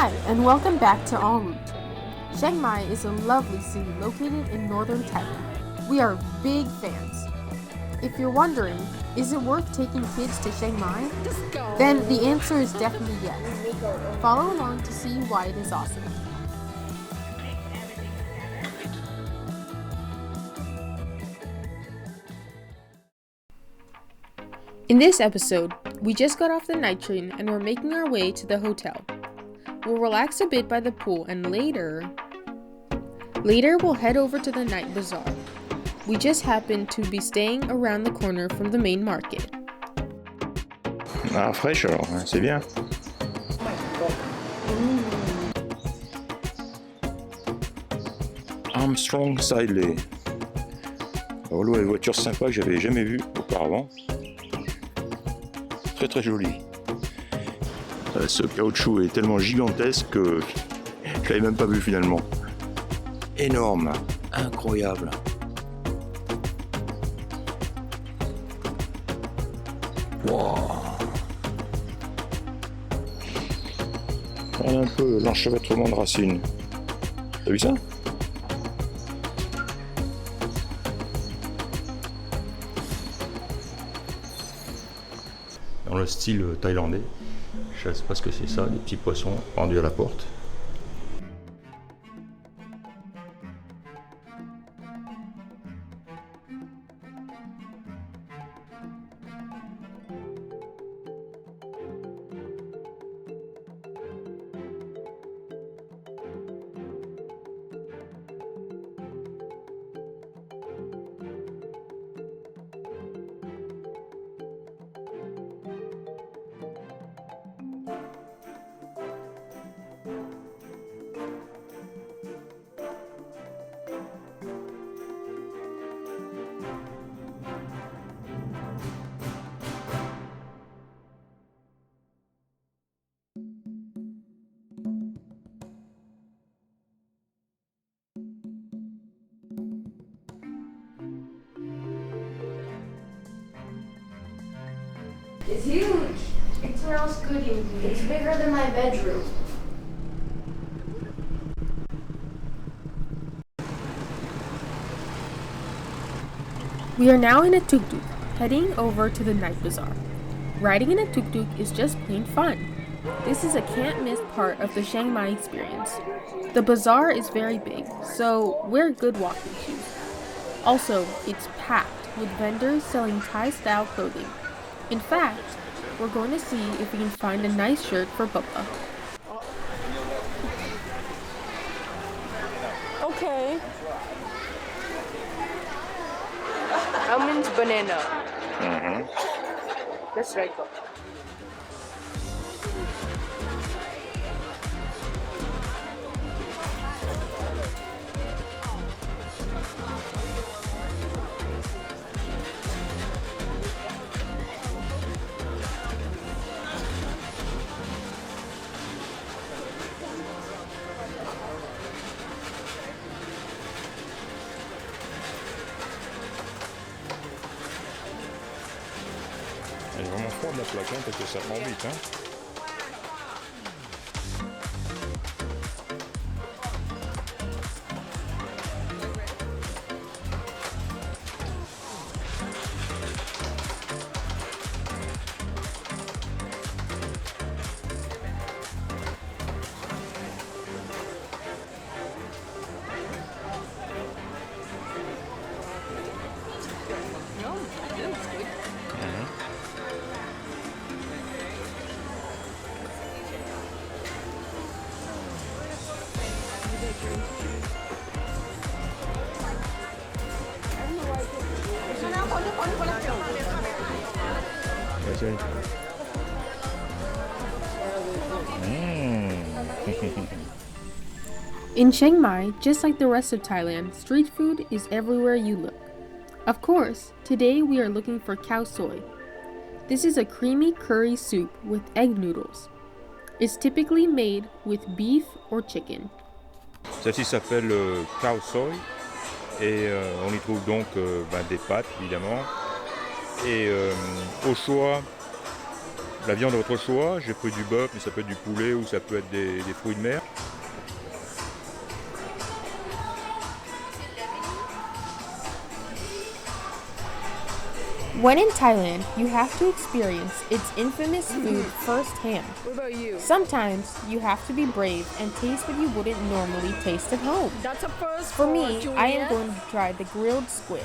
Hi, and welcome back to En Route. Chiang Mai is a lovely city located in northern Thailand. We are big fans. If you're wondering, is it worth taking kids to Chiang Mai? Then the answer is definitely yes. Follow along to see why it is awesome. In this episode, we just got off the night train and we're making our way to the hotel. We'll relax a bit by the pool and later we'll head over to the night bazaar. We just happen to be staying around the corner from the main market. Ah, fraîche alors, c'est bien. Armstrong Sidley. Alors là, une voiture sympa que j'avais jamais vue auparavant. Très très joli. Ce caoutchouc est tellement gigantesque que je l'avais même pas vu finalement. Énorme, incroyable. Wow. Regarde un peu l'enchevêtrement de racines. T'as vu ça? Dans le style thaïlandais. Je ne sais pas ce que c'est ça, des petits poissons pendus à la porte. It's huge. It smells good in here. It's bigger than my bedroom. We are now in a TukTuk, heading over to the night bazaar. Riding in a TukTuk is just plain fun. This is a can't-miss part of the Chiang Mai experience. The bazaar is very big, so wear good walking shoes. Also, it's packed with vendors selling Thai-style clothing. In fact, we're going to see if we can find a nice shirt for Papa. Okay. Almond banana. That's right. Elle est vraiment froide la plaque, hein, parce que ça prend vite. Hein. In Chiang Mai, just like the rest of Thailand, street food is everywhere you look. Of course, today we are looking for Khao Soi. This is a creamy curry soup with egg noodles. It's typically made with beef or chicken. Celle-ci s'appelle Khao Soi et on y trouve donc des pâtes évidemment et au choix La viande à votre choix, j'ai pris du bœuf, mais ça peut être du poulet ou ça peut être des fruits de mer. When in Thailand, you have to experience its infamous food firsthand. What about you? Sometimes you have to be brave and taste what you wouldn't normally taste at home. That's a first For me, Juliet. I am going to try the grilled squid.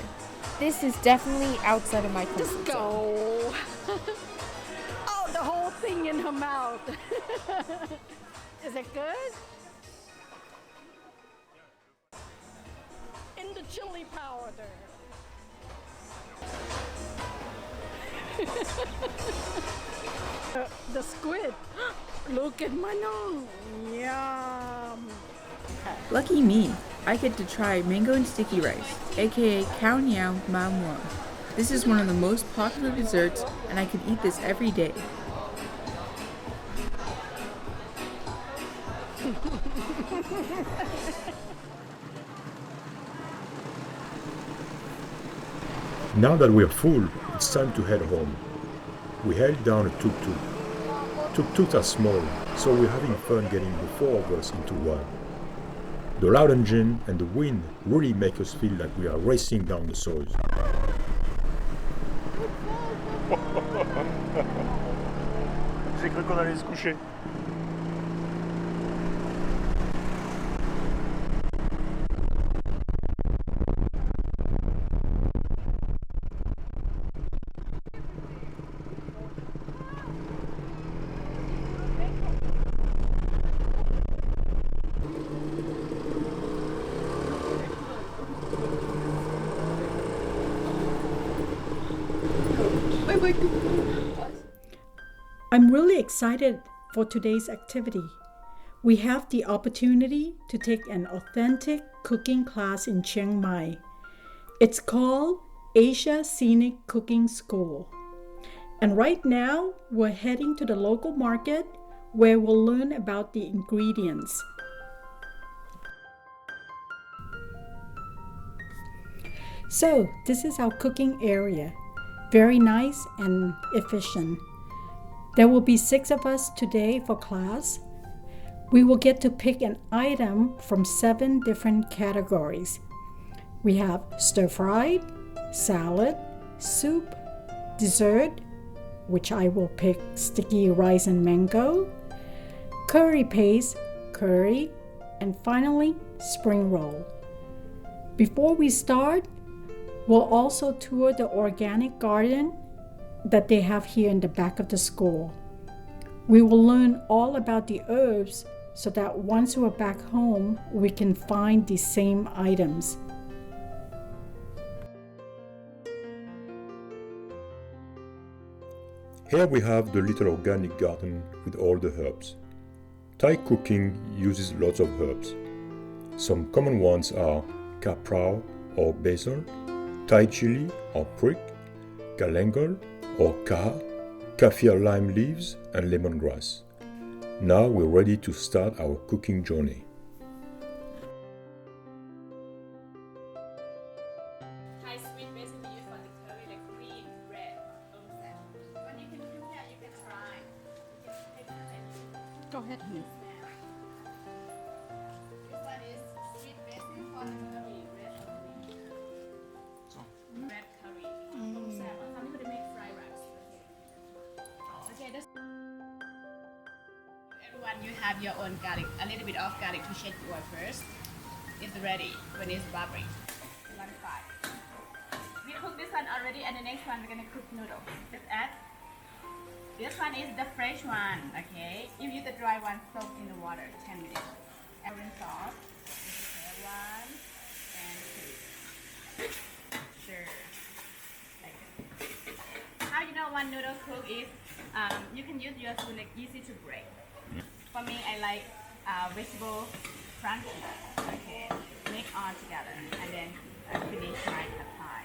This is definitely outside of my comfort Just zone. go. Oh, the whole thing in her mouth. Is it good? In the chili powder. The squid. Look at my nose. Yum. Lucky me, I get to try mango and sticky rice, aka Khao Soi. This is one of the most popular desserts, and I could eat this every day. Now that we're full, it's time to head home. We hailed down a tuk-tuk. Tuk-tuks are small, so we're having fun getting the four of us into one. The loud engine and the wind really make us feel like we are racing down the Soi. J'ai cru qu'on allait se coucher. I'm really excited for today's activity. We have the opportunity to take an authentic cooking class in Chiang Mai. It's called Asia Scenic Cooking School. And right now, we're heading to the local market where we'll learn about the ingredients. So, this is our cooking area. Very nice and efficient. There will be 6 of us today for class. We will get to pick an item from 7 different categories. We have stir-fried, salad, soup, dessert, which I will pick sticky rice and mango, curry paste, curry, and finally spring roll. Before we start, we'll also tour the organic garden that they have here in the back of the school. We will learn all about the herbs so that once we're back home, we can find the same items. Here we have the little organic garden with all the herbs. Thai cooking uses lots of herbs. Some common ones are kaprao or basil, Thai chili or prick, galangal or kaha, kaffir lime leaves and lemongrass. Now we're ready to start our cooking journey. Thai sweet basically used for the curry, like green, red, when you can compare, you can try. You can take it and Go ahead, honey. smell. This one is sweet basil for the curry, red or green. Red curry. Some people they make fried rice. Okay, that's everyone. You have your own garlic. A little bit of garlic to shake the oil first. It's ready when it's bubbling. 1-5. We cook this one already, and the next one we're gonna cook noodle. Let's add. This one is the fresh one, okay? If you the dry one, soak in the water 10 minutes. Orange sauce. Okay, 1 and 2. Sure. Like this. How you know one noodle cook is you can use your spoon, like easy to break. For me, I like vegetable crunchy. Okay, mix all together and then finish my pad thai.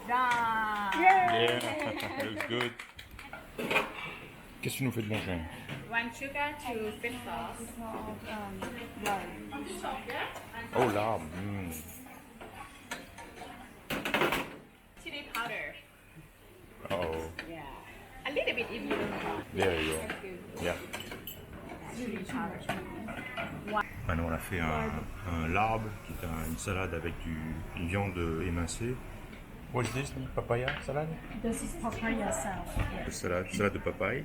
Done. Yeah, that was good. Qu'est-ce que tu nous fais de bon, chien? 1 sugar, 2 fish sauce. Oh, l'arbre. Chili powder. Oh. Yeah. A little bit if you don't want. There you go. Yeah. Maintenant, on a fait un larbe, qui est une salade avec une viande émincée. What's this? Papaya salad? This is papaya salad. Salade de papaye.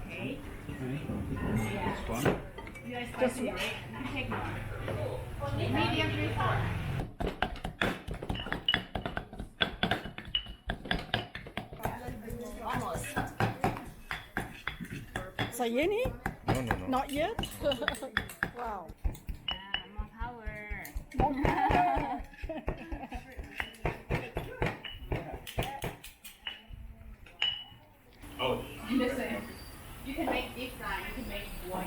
Okay. You guys spicy, right? You take more. Medium 3/4. Almost. Sayeni? No, no, no. Not yet? Wow. More power. Oh. Listen, you can make deep fry, you can make boil.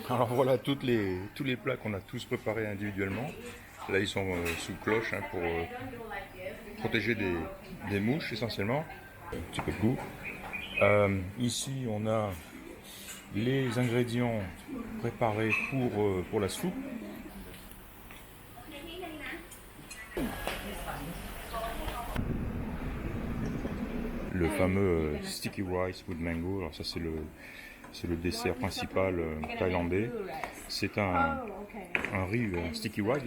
Alors voilà tous les plats qu'on a tous préparés individuellement. Là ils sont sous cloche pour protéger des mouches essentiellement. Un petit peu de goût. Ici on a les ingrédients préparés pour la soupe. Le fameux sticky rice with mango. Alors ça c'est le dessert principal thaïlandais. C'est un riz sticky rice.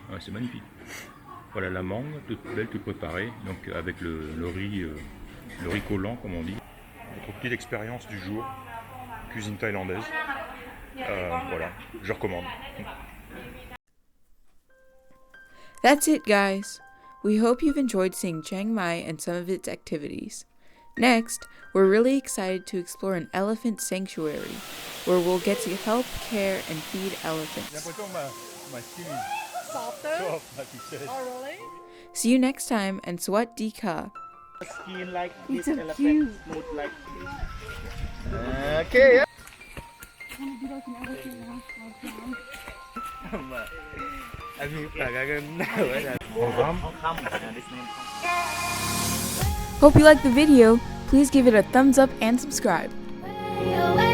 Ouais, c'est magnifique. Voilà la mangue, toute belle, toute préparée, donc avec le riz collant comme on dit. Notre petite expérience du jour, cuisine thaïlandaise. Voilà, je recommande. That's it, guys. We hope you've enjoyed seeing Chiang Mai and some of its activities. Next, we're really excited to explore an elephant sanctuary, where we'll get to help care and feed elephants. Softer? Oh, really? See you next time, and Swat Di Ka. Skin like It's this, so elephant cute. smooth like this. Okay. Hope you liked the video. Please give it a thumbs up and subscribe. Away,